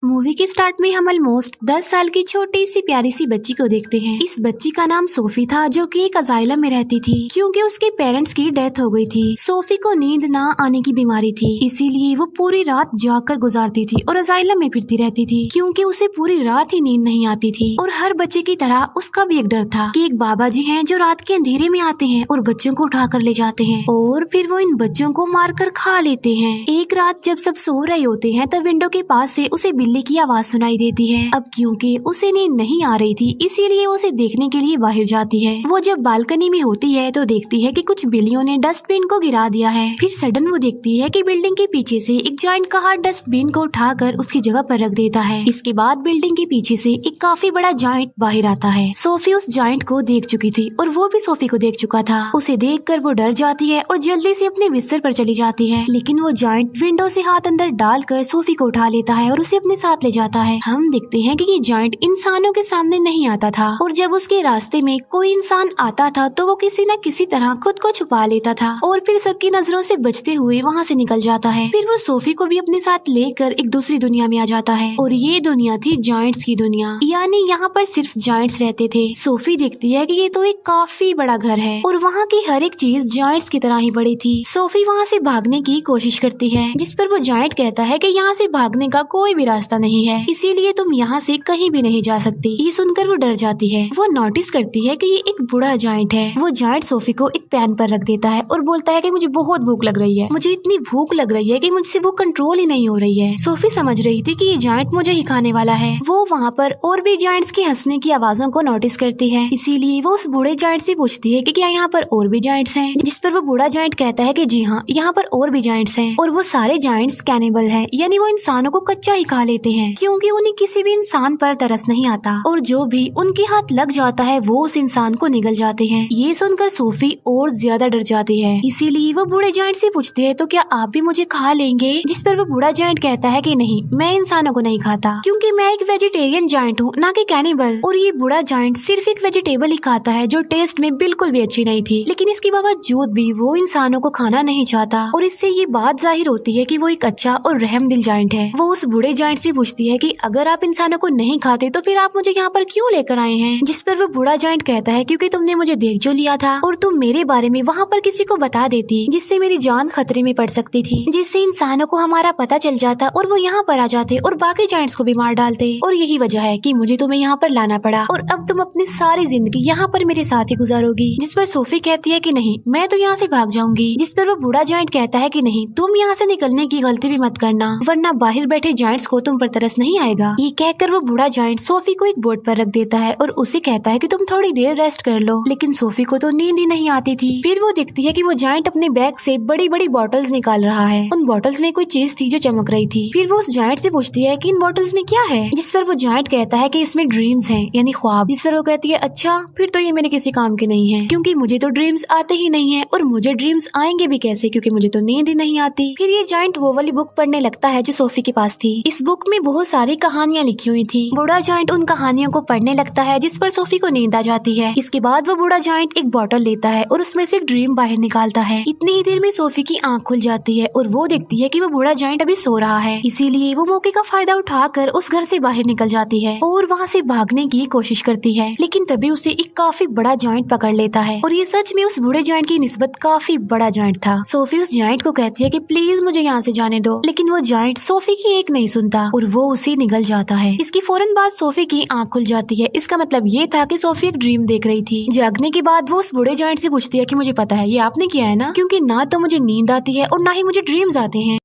Movie के start में हम ऑलमोस्ट 10 साल की छोटी सी प्यारी सी बच्ची को देखते हैं। इस बच्ची का नाम सोफी था, जो कि एक अजाइलम में रहती थी क्योंकि उसके पेरेंट्स की डेथ हो गई थी। सोफी को नींद ना आने की बीमारी थी, इसीलिए वो पूरी रात जागकर गुजारती थी और अजाइलम में फिरती रहती थी क्योंकि उसे पूरी रात ही नींद नहीं आती थी। और हर बच्चे की तरह उसका भी एक डर था कि एक बाबा जी हैं जो रात के अंधेरे में आते हैं और बच्चों को उठा कर ले जाते हैं और फिर वो इन बच्चों को मार कर खा लेते हैं। एक रात जब सब सो रहे होते हैं तब विंडो के पास से उसे बिल्ली की आवाज सुनाई देती है। अब क्योंकि उसे नींद नहीं आ रही थी, इसीलिए उसे देखने के लिए बाहर जाती है। वो जब बालकनी में होती है तो देखती है कि कुछ बिल्लियों ने डस्टबिन को गिरा दिया है। फिर सडन वो देखती है कि बिल्डिंग के पीछे से एक जायंट कहा डस्टबिन को उठाकर उसकी जगह पर रख देता है। इसके बाद बिल्डिंग के पीछे से एक काफी बड़ा जायंट बाहर आता है। सोफी उस जायंट को देख चुकी थी और वो भी सोफी को देख चुका था। उसे देखकर वो डर जाती है और जल्दी से अपने बिस्तर पर चली जाती है, लेकिन वो जायंट विंडो से हाथ अंदर डालकर सोफी को उठा लेता है और उसे अपने साथ ले जाता है। हम देखते हैं कि ये जायंट इंसानों के सामने नहीं आता था और जब उसके रास्ते में कोई इंसान आता था तो वो किसी न किसी तरह खुद को छुपा लेता था और फिर सबकी नजरों से बचते हुए वहाँ से निकल जाता है। फिर वो सोफी को भी अपने साथ लेकर एक दूसरी दुनिया में आ जाता है और ये दुनिया थी जायंट्स की दुनिया, यानी यहाँ पर सिर्फ जायंट्स रहते थे। सोफी देखती है कि ये तो एक काफी बड़ा घर है और वहाँ की हर एक चीज जायंट्स की तरह ही बड़ी थी। सोफी वहाँ से भागने की कोशिश करती है, जिस पर वो जायंट कहता है कि यहाँ से भागने का कोई भी रास्ता नहीं है, इसीलिए तुम यहाँ से कहीं भी नहीं जा सकती। ये सुनकर वो डर जाती है। वो नोटिस करती है कि ये एक बूढ़ा जायंट है। वो जायंट सोफी को एक पैन पर रख देता है और बोलता है कि मुझे बहुत भूख लग रही है, मुझे इतनी भूख लग रही है कि मुझसे वो कंट्रोल ही नहीं हो रही है। सोफी समझ रही थी कि ये जायंट मुझे ही खाने वाला है। वो वहाँ पर और भी जायंट्स की हंसने की आवाजों को नोटिस करती है, इसीलिए वो उस बूढ़े जायंट से पूछती है कि क्या यहाँ पर और भी जायंट्स हैं, जिस पर वो बूढ़ा जायंट कहता है कि जी हाँ, यहाँ पर और भी जायंट्स हैं और वो सारे जायंट्स कैनिबल हैं, यानी वो इंसानों को कच्चा ही खा लेते हैं क्योंकि उन्हें किसी भी इंसान पर तरस नहीं आता और जो भी उनके हाथ लग जाता है वो उस इंसान को निगल जाते हैं। ये सुनकर सोफी और ज्यादा डर जाती है, इसीलिए वो बूढ़े जायंट से पूछती है तो क्या आप भी मुझे खा लेंगे, जिस पर वो बूढ़ा जायंट कहता है कि नहीं, मैं इंसानों को नहीं खाता क्योंकि मैं एक वेजिटेरियन जायंट हूँ, ना कि कैनिबल। और ये बूढ़ा जायंट सिर्फ एक वेजिटेबल ही खाता है जो टेस्ट में बिल्कुल भी अच्छी नहीं थी, लेकिन इसके बावजूद भी वो इंसानों को खाना नहीं चाहता और इससे ये बात जाहिर होती है कि वो एक अच्छा और रहमदिल जायंट है। वो उस बूढ़े जायंट से पूछती है कि अगर आप इंसानों को नहीं खाते तो फिर आप मुझे यहाँ पर क्यों लेकर आए हैं, जिस पर वो बूढ़ा जायंट कहता है क्योंकि तुमने मुझे देख जो लिया था और तुम मेरे बारे में वहाँ पर किसी को बता देती जिससे मेरी जान खतरे में पड़ सकती थी, जिससे इंसानों को हमारा पता चल जाता और वो यहाँ पर आ जाते और बाकी जायंट्स को भी मार डालते और यही वजह है कि मुझे तुम्हें यहाँ पर लाना पड़ा और अब तुम अपनी सारी जिंदगी यहाँ पर मेरे साथ ही गुजारोगी। जिस पर सोफी कहती है कि नहीं, मैं तो यहाँ से भाग जाऊंगी, जिस पर वो बूढ़ा जायंट कहता है कि नहीं, तुम यहाँ से निकलने की गलती भी मत करना वरना बाहर बैठे जायंट्स को तुम पर तरस नहीं आएगा। ये कहकर वो बूढ़ा जायंट सोफी को एक बोर्ड पर रख देता है और उसे कहता है कि तुम थोड़ी देर रेस्ट कर लो, लेकिन सोफी को तो नींद ही नहीं आती थी। फिर वो देखती है कि वो जायंट अपने बैग से बड़ी बड़ी बॉटल्स निकाल रहा है। उन बॉटल्स में कोई चीज थी जो चमक रही थी। फिर वो उस जायंट से पूछती है कि इन बॉटल्स में क्या है, जिस पर वो जायंट कहता है कि इसमें ड्रीम्स हैं, यानी ख्वाब। जिस पर वो कहती है अच्छा, फिर तो ये मेरे किसी काम के नहीं है क्योंकि मुझे तो ड्रीम्स आते ही नहीं है और मुझे ड्रीम्स आएंगे भी कैसे क्योंकि मुझे तो नींद ही नहीं आती। फिर ये जायंट वो वाली बुक पढ़ने लगता है जो सोफी के पास थी। इस बुक में बहुत सारी कहानियाँ लिखी हुई थी। बूढ़ा जायंट उन कहानियों को पढ़ने लगता है, जिस पर सोफी को नींद आ जाती है। इसके बाद वो बूढ़ा जायंट एक बॉटल लेता है और उसमें से एक ड्रीम बाहर निकालता है। इतनी ही देर में सोफी की आंख खुल जाती है और वो देखती है कि वो बूढ़ा जायंट अभी सो रहा है, इसीलिए वो मौके का फायदा उठाकर उस घर से बाहर निकल जाती है और वहाँ से भागने की कोशिश करती है, लेकिन तभी उसे एक काफी बड़ा जायंट पकड़ लेता है और ये सच में उस बूढ़े जायंट की निस्बत काफी बड़ा जायंट था। सोफी उस जायंट को कहती है कि प्लीज मुझे यहाँ से जाने दो, लेकिन वो जायंट सोफी की एक नहीं सुनता और वो उसे निगल जाता है। इसकी फौरन बाद सोफी की आंख खुल जाती है। इसका मतलब ये था कि सोफी एक ड्रीम देख रही थी। जागने के बाद वो उस बूढ़े जायंट से पूछती है कि मुझे पता है ये आपने किया है ना, क्योंकि ना तो मुझे नींद आती है और ना ही मुझे ड्रीम्स आते हैं,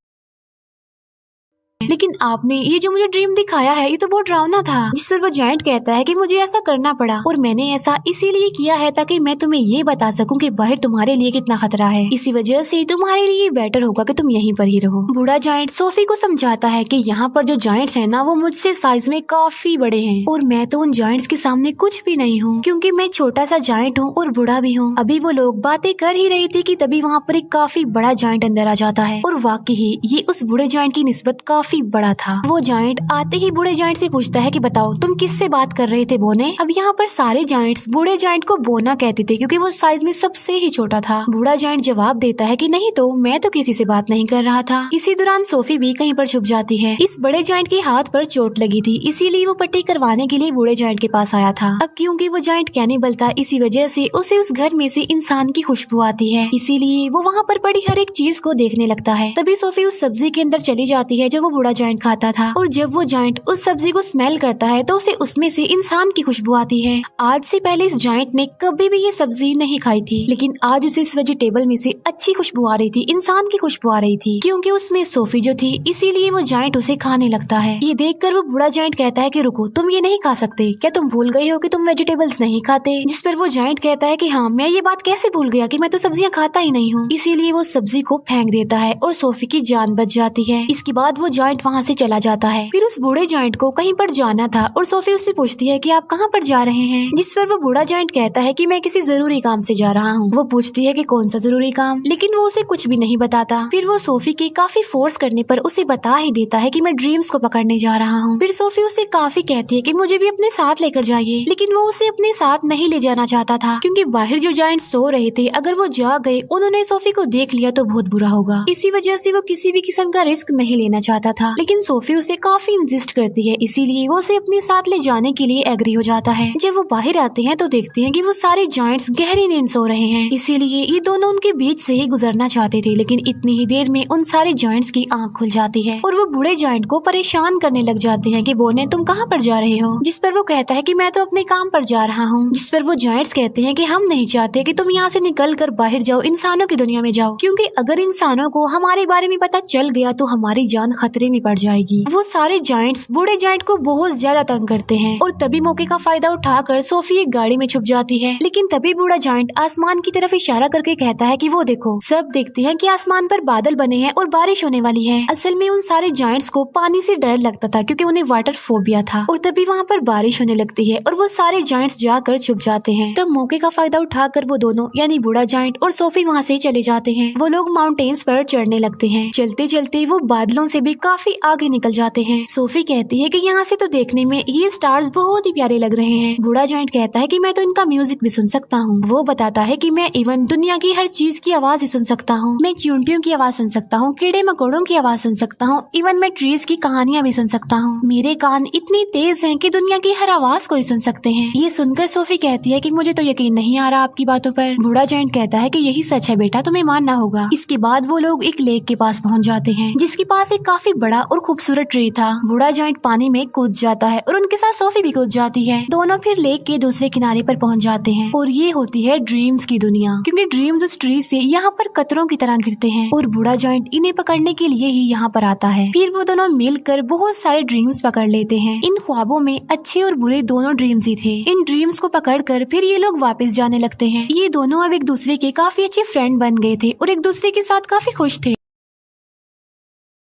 लेकिन आपने ये जो मुझे ड्रीम दिखाया है ये तो बहुत डरावना था। जिस पर वो जायंट कहता है कि मुझे ऐसा करना पड़ा और मैंने ऐसा इसीलिए किया है ताकि मैं तुम्हें ये बता सकूं कि बाहर तुम्हारे लिए कितना खतरा है, इसी वजह से तुम्हारे लिए बेटर होगा कि तुम यहीं पर ही रहो। बूढ़ा जायंट सोफी को समझाता है कि यहाँ पर जो जायंट्स हैं ना वो मुझसे साइज में काफी बड़े हैं और मैं तो उन जायंट्स के सामने कुछ भी नहीं हूँ क्योंकि मैं छोटा सा जायंट हूँ और बूढ़ा भी हूँ। अभी वो लोग बातें कर ही रही थी कि तभी वहाँ पर एक काफी बड़ा जायंट अंदर आ जाता है और वाकई ही ये उस बूढ़े जायंट की निस्बत काफी काफी बड़ा था। वो जायंट आते ही बूढ़े जायंट से पूछता है कि बताओ तुम किससे बात कर रहे थे बोने। अब यहाँ पर सारे जायंट्स बूढ़े जायंट को बोना कहते थे क्योंकि वो साइज में सबसे ही छोटा था। बूढ़ा जायंट जवाब देता है कि नहीं तो मैं तो किसी से बात नहीं कर रहा था। इसी दौरान सोफी भी कहीं पर छुप जाती है। इस बड़े जायंट के हाथ पर चोट लगी थी, इसीलिए वो पट्टी करवाने के लिए बूढ़े जायंट के पास आया था। अब क्योंकि वो जायंट कैनिबल था, इसी वजह से उसे उस घर में से इंसान की खुशबू आती है, इसीलिए वो वहाँ पर पड़ी हर एक चीज को देखने लगता है। तभी सोफी उस सब्जी के अंदर चली जाती है जो वो बूढ़ा जायंट खाता था, और जब वो जायंट उस सब्जी को स्मेल करता है तो उसे उसमें से इंसान की खुशबू आती है। आज से पहले इस जायंट ने कभी भी ये सब्जी नहीं खाई थी, लेकिन आज उसे इस वेजिटेबल में से अच्छी खुशबू आ रही थी, इंसान की खुशबू आ रही थी, क्योंकि उसमें सोफी जो थी, इसीलिए वो जायंट उसे खाने लगता है। ये देखकर वो बूढ़ा जायंट कहता है कि रुको, तुम ये नहीं खा सकते, क्या तुम भूल गए हो कि तुम वेजिटेबल्स नहीं खाते। जिस पर वो जायंट कहता है कि हाँ, मैं ये बात कैसे भूल गया कि मैं तो सब्जियां खाता ही नहीं हूँ। इसीलिए वो सब्जी को फेंक देता है और सोफी की जान बच जाती है। इसके बाद वो जायंट वहाँ से चला जाता है। फिर उस बूढ़े जायंट को कहीं पर जाना था और सोफी उससे पूछती है कि आप कहाँ पर जा रहे हैं, जिस पर वो बूढ़ा जायंट कहता है कि मैं किसी जरूरी काम से जा रहा हूँ। वो पूछती है कि कौन सा जरूरी काम, लेकिन वो उसे कुछ भी नहीं बताता। फिर वो सोफी के काफी फोर्स करने पर उसे बता ही देता है कि मैं ड्रीम्स को पकड़ने जा रहा हूँ। फिर सोफी उसे काफी कहती है कि मुझे भी अपने साथ लेकर जाइए, लेकिन वो उसे अपने साथ नहीं ले जाना चाहता था, क्योंकि बाहर जो जायंट्स सो रहे थे, अगर वो जाग गए, उन्होंने सोफी को देख लिया तो बहुत बुरा होगा। इसी वजह से वो किसी भी किस्म का रिस्क नहीं लेना चाहता था, लेकिन सोफी उसे काफी इंसिस्ट करती है, इसीलिए वो उसे अपने साथ ले जाने के लिए एग्री हो जाता है। जब वो बाहर आते हैं तो देखते हैं कि वो सारे जायंट्स गहरी नींद सो रहे हैं, इसीलिए ये दोनों उनके बीच से ही गुजरना चाहते थे, लेकिन इतनी ही देर में उन सारे जायंट्स की आंख खुल जाती है और वो बूढ़े जायंट को परेशान करने लग जाते हैं कि बोने तुम कहाँ पर जा रहे हो, जिस पर वो कहता है कि मैं तो अपने काम पर जा रहा हूँ। जिस पर वो जायंट्स कहते हैं कि हम नहीं चाहते कि तुम यहाँ से निकल कर बाहर जाओ, इंसानों की दुनिया में जाओ, क्योंकि अगर इंसानों को हमारे बारे में पता चल गया तो हमारी जान खतरे में पड़ जाएगी। वो सारे जायंट्स बूढ़े जायंट को बहुत ज्यादा तंग करते हैं और तभी मौके का फायदा उठाकर सोफी एक गाड़ी में छुप जाती है। लेकिन तभी बूढ़ा जायंट आसमान की तरफ इशारा करके कहता है कि वो देखो, सब देखते हैं कि आसमान पर बादल बने हैं और बारिश होने वाली है। असल में उन सारे जायंट्स को पानी से डर लगता था क्योंकि उन्हें वाटर फोबिया था, और तभी वहाँ पर बारिश होने लगती है और वो सारे जायंट्स जाकर छुप जाते हैं। तब मौके का फायदा उठाकर वो दोनों यानी बूढ़ा जायंट और सोफी वहाँ से चले जाते हैं। वो लोग माउंटेन्स पर चढ़ने लगते हैं। चलते चलते वो बादलों से भी काफी आगे निकल जाते हैं। सोफी कहती है कि यहाँ से तो देखने में ये स्टार्स बहुत ही प्यारे लग रहे हैं। बूढ़ा जायंट कहता है कि मैं तो इनका म्यूजिक भी सुन सकता हूँ। वो बताता है कि मैं इवन दुनिया की हर चीज की आवाज ही सुन सकता हूँ। मैं चींटियों की आवाज सुन सकता हूँ, कीड़े मकोड़ों की आवाज सुन सकता हूँ, इवन मैं ट्रीज की कहानियाँ भी सुन सकता हूँ। मेरे कान इतनी तेज हैं कि दुनिया की हर आवाज को ही सुन सकते हैं। ये सुनकर सोफी कहती है कि मुझे तो यकीन नहीं आ रहा आपकी बातों पर। बूढ़ा जायंट कहता है कि यही सच है बेटा, तुम्हें मानना होगा। इसके बाद वो लोग एक लेक के पास पहुँच जाते हैं, जिसके पास एक काफी बड़ा और खूबसूरत ट्री था। बूढ़ा जायंट पानी में कूद जाता है और उनके साथ सोफी भी कूद जाती है। दोनों फिर लेक के दूसरे किनारे पर पहुँच जाते हैं और ये होती है ड्रीम्स की दुनिया, क्योंकि ड्रीम्स उस ट्री से यहाँ पर कतरों की तरह गिरते हैं और बूढ़ा जायंट इन्हें पकड़ने के लिए ही यहाँ पर आता है। फिर वो दोनों मिलकर बहुत सारे ड्रीम्स पकड़ लेते हैं। इन ख्वाबों में अच्छे और बुरे दोनों ड्रीम्स ही थे। इन ड्रीम्स को पकड़कर फिर ये लोग वापस जाने लगते हैं। ये दोनों अब एक दूसरे के काफी अच्छे फ्रेंड बन गए थे और एक दूसरे के साथ काफी खुश थे।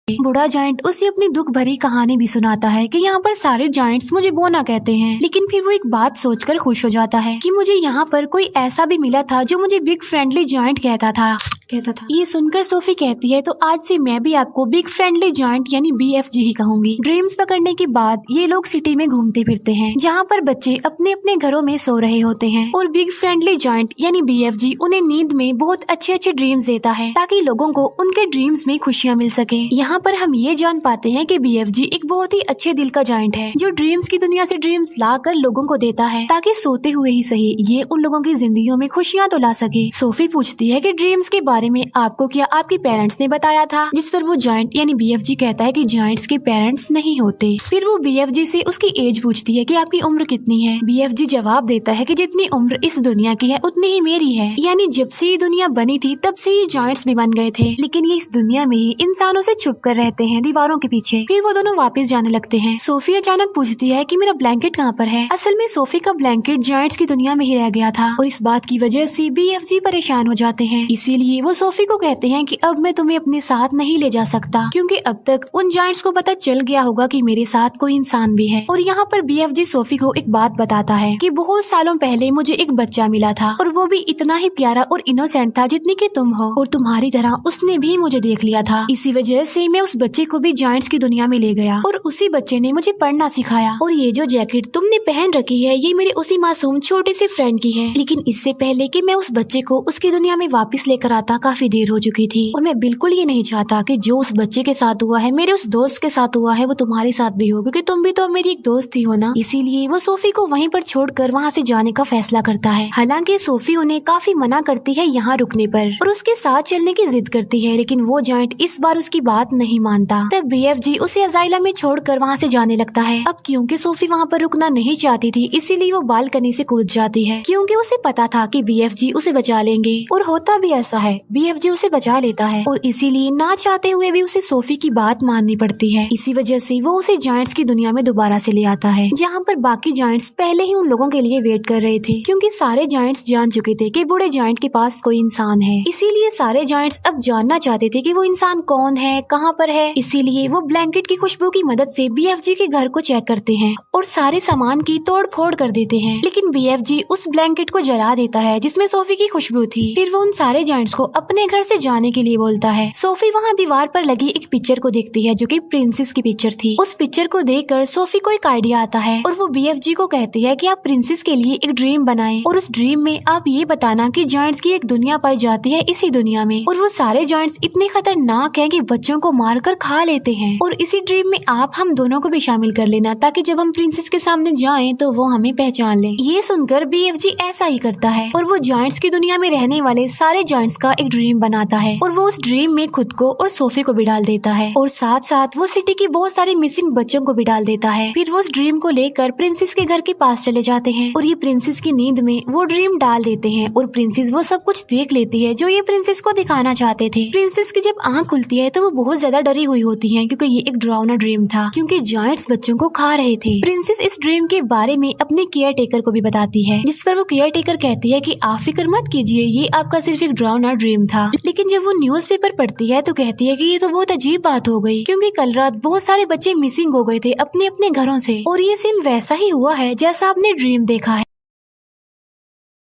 बूढ़ा जायंट उसे अपनी दुख भरी कहानी भी सुनाता है कि यहाँ पर सारे जायंट्स मुझे बोना कहते हैं, लेकिन फिर वो एक बात सोचकर खुश हो जाता है कि मुझे यहाँ पर कोई ऐसा भी मिला था जो मुझे बिग फ्रेंडली जायंट कहता था। ये सुनकर सोफी कहती है तो आज से मैं भी आपको बिग फ्रेंडली जायंट यानी BFG ही कहूंगी। ड्रीम्स पकड़ने के बाद ये लोग सिटी में घूमते फिरते हैं, जहाँ पर बच्चे अपने अपने घरों में सो रहे होते हैं और बिग फ्रेंडली जायंट यानी BFG उन्हें नींद में बहुत अच्छे अच्छे ड्रीम्स देता है ताकि लोगों को उनके ड्रीम्स में खुशियाँ मिल सके। यहाँ पर हम ये जान पाते हैं कि BFG एक बहुत ही अच्छे दिल का जायंट है जो ड्रीम्स की दुनिया से ड्रीम्स ला कर लोगों को देता है ताकि सोते हुए ही सही ये उन लोगों की जिंदगियों में खुशियाँ तो ला सके। सोफी पूछती है कि ड्रीम्स के बारे में आपको क्या आपके पेरेंट्स ने बताया था, जिस पर वो जायंट यानी BFG कहता है कि जायंट्स के पेरेंट्स नहीं होते। फिर वो BFG से उसकी एज पूछती है कि आपकी उम्र कितनी है। BFG जवाब देता है कि जितनी उम्र इस दुनिया की है उतनी ही मेरी है, यानी जब से ये दुनिया बनी थी तब से ये जायंट्स भी बन गए थे, लेकिन ये इस दुनिया में ही इंसानों से छुप कर रहते हैं दीवारों के पीछे। फिर वो दोनों वापस जाने लगते हैं। सोफी अचानक पूछती है कि मेरा ब्लैंकेट कहाँ पर है। असल में सोफी का ब्लैंकेट जायंट्स की दुनिया में ही रह गया था और इस बात की वजह से BFG परेशान हो जाते हैं, इसीलिए वो सोफी को कहते हैं कि अब मैं तुम्हें अपने साथ नहीं ले जा सकता, क्योंकि अब तक उन जायंट्स को पता चल गया होगा कि मेरे साथ कोई इंसान भी है। और यहाँ पर BFG सोफी को एक बात बताता है कि बहुत सालों पहले मुझे एक बच्चा मिला था और वो भी इतना ही प्यारा और इनोसेंट था जितनी कि तुम हो, और तुम्हारी तरह उसने भी मुझे देख लिया था। इसी वजह से मैं उस बच्चे को भी जायंट्स की दुनिया में ले गया और उसी बच्चे ने मुझे पढ़ना सिखाया। और ये जो जैकेट तुमने पहन रखी है ये मेरे उसी मासूम छोटे से फ्रेंड की है, लेकिन इससे पहले कि मैं उस बच्चे को उसकी दुनिया में वापस लेकर आता काफी देर हो चुकी थी। और मैं बिल्कुल ये नहीं चाहता कि जो उस बच्चे के साथ हुआ है, मेरे उस दोस्त के साथ हुआ है, वो तुम्हारे साथ भी हो, क्योंकि तुम भी तो मेरी एक दोस्त ही हो ना। इसीलिए वो सोफी को वहीं पर छोड़कर वहाँ से जाने का फैसला करता है। हालांकि सोफी उन्हें काफी मना करती है यहाँ रुकने पर और उसके साथ चलने की जिद करती है, लेकिन वो जायंट इस बार उसकी बात नहीं मानता। तब BFG उसे अजाइलम में छोड़कर वहाँ से जाने लगता है। अब क्योंकि सोफी वहाँ पर रुकना नहीं चाहती थी, इसीलिए वो बालकनी से कूद जाती है, क्योंकि उसे पता था कि BFG उसे बचा लेंगे। और होता भी ऐसा है, BFG उसे बचा लेता है और इसीलिए ना चाहते हुए भी उसे सोफी की बात माननी पड़ती है। इसी वजह से वो उसे जायंट्स की दुनिया में दोबारा से ले आता है, जहाँ पर बाकी जायंट्स पहले ही उन लोगों के लिए वेट कर रहे थे, क्योंकि सारे जायंट्स जान चुके थे कि बूढ़े जायंट के पास कोई इंसान है। इसीलिए सारे जायंट्स अब जानना चाहते थे कि वो इंसान कौन है, कहाँ पर है। इसीलिए वो ब्लैंकेट की खुशबू की मदद से BFG के घर को चेक करते हैं और सारे सामान की तोड़ फोड़ कर देते हैं, लेकिन BFG उस ब्लैंकेट को जला देता है जिसमें सोफी की खुशबू थी। फिर वो उन सारे जायंट्स को अपने घर से जाने के लिए बोलता है। सोफी वहाँ दीवार पर लगी एक पिक्चर को देखती है जो कि प्रिंसेस की पिक्चर थी। उस पिक्चर को देखकर सोफी को एक आइडिया आता है और वो BFG को कहती है कि आप प्रिंसेस के लिए एक ड्रीम बनाएं और उस ड्रीम में आप ये बताना कि जायंट्स की एक दुनिया पाई जाती है इसी दुनिया में, और वो सारे जायंट्स इतने खतरनाक हैं कि बच्चों को मारकर खा लेते हैं, और इसी ड्रीम में आप हम दोनों को भी शामिल कर लेना ताकि जब हम प्रिंसेस के सामने जाएं तो वो हमें पहचान ले। ये सुनकर BFG ऐसा ही करता है और वो जायंट्स की दुनिया में रहने वाले सारे जायंट्स का एक ड्रीम बनाता है और वो उस ड्रीम में खुद को और सोफी को भी डाल देता है और साथ साथ वो सिटी की बहुत सारे मिसिंग बच्चों को भी डाल देता है। फिर वो उस ड्रीम को लेकर प्रिंसेस के घर के पास चले जाते हैं और ये प्रिंसेस की नींद में वो ड्रीम डाल देते हैं और प्रिंसेस वो सब कुछ देख लेती है जो ये प्रिंसेस को दिखाना चाहते थे। प्रिंसेस की जब आंख खुलती है तो वो बहुत ज्यादा डरी हुई होती है, क्योंकि ये एक डरावना ड्रीम था, क्योंकि जायंट्स बच्चों को खा रहे थे। प्रिंसेस इस ड्रीम के बारे में अपने केयर टेकर को भी बताती है, जिस पर वो केयर टेकर कहती है कि आप फिक्र मत कीजिए, ये आपका सिर्फ एक डरावना ड्रीम था। लेकिन जब वो न्यूज़पेपर पढ़ती है तो कहती है कि ये तो बहुत अजीब बात हो गई, क्योंकि कल रात बहुत सारे बच्चे मिसिंग हो गए थे अपने अपने घरों से और ये सेम वैसा ही हुआ है जैसा आपने ड्रीम देखा है।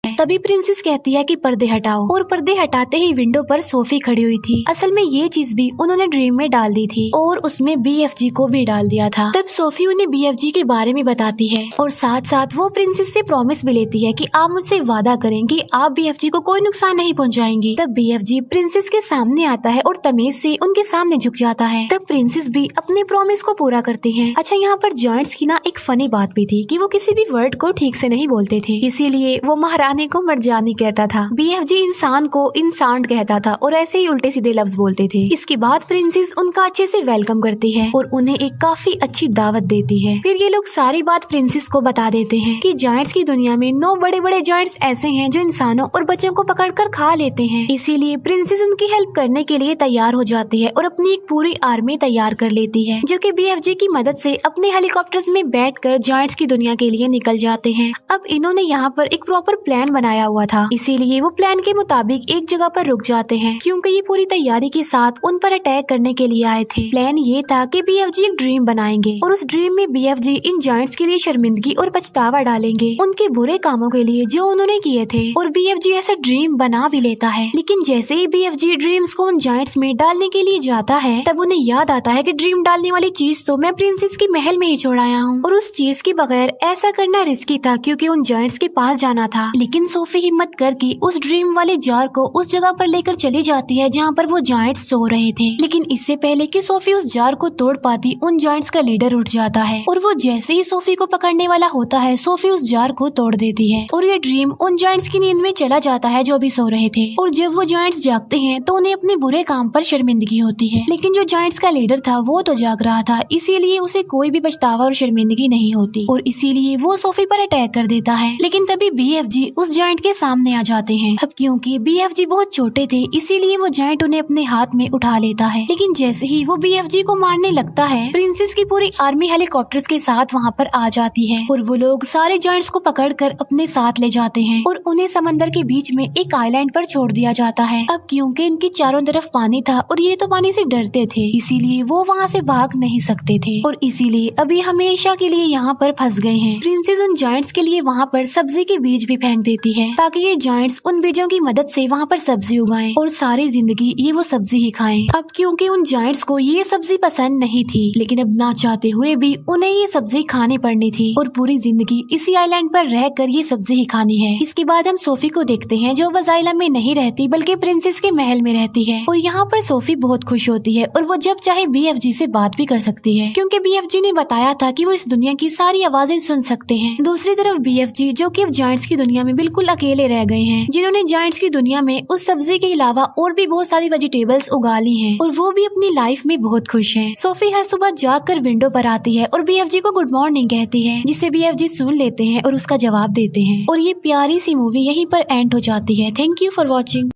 तभी प्रिंसेस कहती है कि पर्दे हटाओ, और पर्दे हटाते ही विंडो पर सोफी खड़ी हुई थी। असल में ये चीज भी उन्होंने ड्रीम में डाल दी थी और उसमें BFG को भी डाल दिया था। तब सोफी उन्हें BFG के बारे में बताती है और साथ साथ वो प्रिंसेस से प्रॉमिस भी लेती है कि आप मुझसे वादा करें कि आप BFG को कोई नुकसान नहीं पहुंचाएंगी। तब BFG प्रिंसेस के सामने आता है और तमीज से उनके सामने झुक जाता है। तब प्रिंसेस भी अपने प्रॉमिस को पूरा करती है। अच्छा, यहाँ पर जायंट्स की ना एक फनी बात भी थी कि वो किसी भी वर्ड को ठीक से नहीं बोलते थे, इसीलिए वो महारानी को मर्जानी कहता था, BFG इंसान को इंसान कहता था और ऐसे ही उल्टे सीधे लफ्ज बोलते थे। इसके बाद प्रिंसेस उनका अच्छे से वेलकम करती है और उन्हें एक काफी अच्छी दावत देती है। फिर ये लोग सारी बात प्रिंसेस को बता देते हैं कि जायंट्स की दुनिया में 9 बड़े बड़े जायंट्स ऐसे हैं जो इंसानों और बच्चों को पकड़कर खा लेते हैं। इसीलिए प्रिंसेस उनकी हेल्प करने के लिए तैयार हो जाती है और अपनी एक पूरी आर्मी तैयार कर लेती है, जो कि BFG की मदद से अपने हेलीकॉप्टर्स में बैठकर जायंट्स की दुनिया के लिए निकल जाते हैं। अब इन्होंने यहाँ पर एक प्रॉपर प्लान बनाया हुआ था, इसीलिए वो प्लान के मुताबिक एक जगह पर रुक जाते हैं, क्योंकि ये पूरी तैयारी के साथ उन पर अटैक करने के लिए आए थे। प्लान ये था कि BFG एक ड्रीम बनाएंगे और उस ड्रीम में BFG इन जायंट्स के लिए शर्मिंदगी और पछतावा डालेंगे उनके बुरे कामों के लिए जो उन्होंने किए थे, और BFG ऐसा ड्रीम बना भी लेता है। लेकिन जैसे ही BFG ड्रीम्स को उन जायंट्स में डालने के लिए जाता है, तब उन्हें याद आता है कि ड्रीम डालने वाली चीज तो मैं प्रिंसेस के महल में ही छोड़ आया हूँ और उस चीज के बगैर ऐसा करना रिस्की था, क्योंकि उन जायंट्स के पास जाना था। लेकिन सोफी हिम्मत करके उस ड्रीम वाले जार को उस जगह पर लेकर चली जाती है जहाँ पर वो जायंट्स सो रहे थे। लेकिन इससे पहले कि सोफी उस जार को तोड़ पाती, उन जायंट्स का लीडर उठ जाता है और वो जैसे ही सोफी को पकड़ने वाला होता है, सोफी उस जार को तोड़ देती है और ये ड्रीम उन जायंट्स की नींद में चला जाता है जो अभी सो रहे थे। और जब वो जायंट्स जागते हैं तो उन्हें अपने बुरे काम पर शर्मिंदगी होती है, लेकिन जो जायंट्स का लीडर था वो तो जाग रहा था, इसीलिए उसे कोई भी पछतावा और शर्मिंदगी नहीं होती और इसीलिए वो सोफी पर अटैक कर देता है। लेकिन तभी BFG उस जायंट के सामने आ जाते हैं। अब क्योंकि BFG बहुत छोटे थे इसीलिए वो जायंट उन्हें अपने हाथ में उठा लेता है, लेकिन जैसे ही वो BFG को मारने लगता है प्रिंसेस की पूरी आर्मी हेलीकॉप्टर्स के साथ वहाँ पर आ जाती है और वो लोग सारे जायंट्स को पकड़कर अपने साथ ले जाते हैं और उन्हें समंदर के बीच में एक आइलैंड पर छोड़ दिया जाता है। अब क्योंकि इनके चारों तरफ पानी था और ये तो पानी से डरते थे इसीलिए वो वहाँ से भाग नहीं सकते थे और इसीलिए अभी हमेशा के लिए यहाँ पर फंस गए हैं। प्रिंसेस उन जायंट्स के लिए वहाँ पर सब्जी के बीज भी फेंक देती है ताकि ये जायंट्स उन बीजों की मदद से वहाँ पर सब्जी उगाएं और सारी जिंदगी ये वो सब्जी ही खाएं। अब क्योंकि उन जायंट्स को ये सब्जी पसंद नहीं थी लेकिन अब ना चाहते हुए भी उन्हें ये सब्जी खानी पड़नी थी और पूरी जिंदगी इसी आइलैंड पर रहकर ये सब्जी ही खानी है। इसके बाद हम सोफी को देखते हैं जो बजाइला में नहीं रहती बल्कि प्रिंसेस के महल में रहती है और यहाँ पर सोफी बहुत खुश होती है और वो जब चाहे BFG से बात भी कर सकती है क्योंकि BFG ने बताया था कि वो इस दुनिया की सारी आवाजें सुन सकते हैं। दूसरी तरफ BFG जो कि अब जायंट्स की दुनिया में बिल्कुल अकेले रह गए हैं जिन्होंने जायंट्स की दुनिया में उस सब्जी के अलावा और भी बहुत सारी वेजिटेबल्स उगा ली हैं और वो भी अपनी लाइफ में बहुत खुश हैं। सोफी हर सुबह जागकर विंडो पर आती है और BFG को गुड मॉर्निंग कहती है जिसे BFG सुन लेते हैं और उसका जवाब देते हैं और ये प्यारी सी मूवी यहीं पर एंड हो जाती है। Thank you for watching.